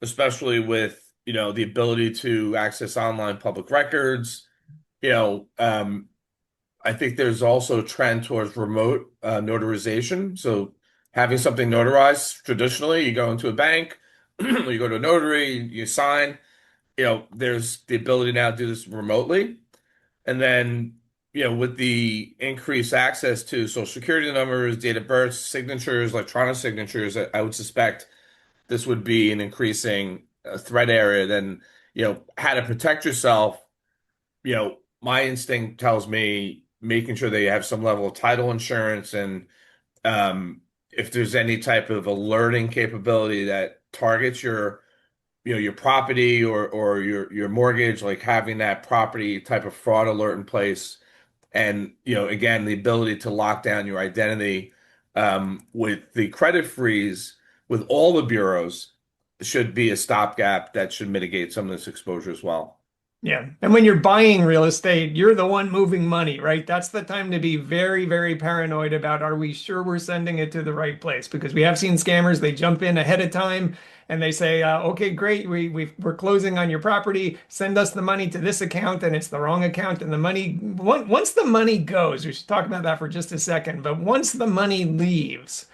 especially with, the ability to access online public records. You know, I think there's also a trend towards remote notarization. So having something notarized traditionally, you go into a bank, you go to a notary, you sign. There's the ability now to do this remotely. And then, with the increased access to social security numbers, date of birth, signatures, electronic signatures, I would suspect this would be an increasing threat area. Then, how to protect yourself. My instinct tells me making sure that you have some level of title insurance, and if there's any type of alerting capability that targets your property or your mortgage, like having that property type of fraud alert in place. And, again, the ability to lock down your identity with the credit freeze with all the bureaus should be a stopgap that should mitigate some of this exposure as well. Yeah. And when you're buying real estate, you're the one moving money, right? That's the time to be very, very paranoid about, are we sure we're sending it to the right place? Because we have seen scammers, they jump in ahead of time and they say, okay, great, we're closing on your property. Send us the money to this account, and it's the wrong account. And the money, once the money goes, we should talk about that for just a second, but once the money leaves,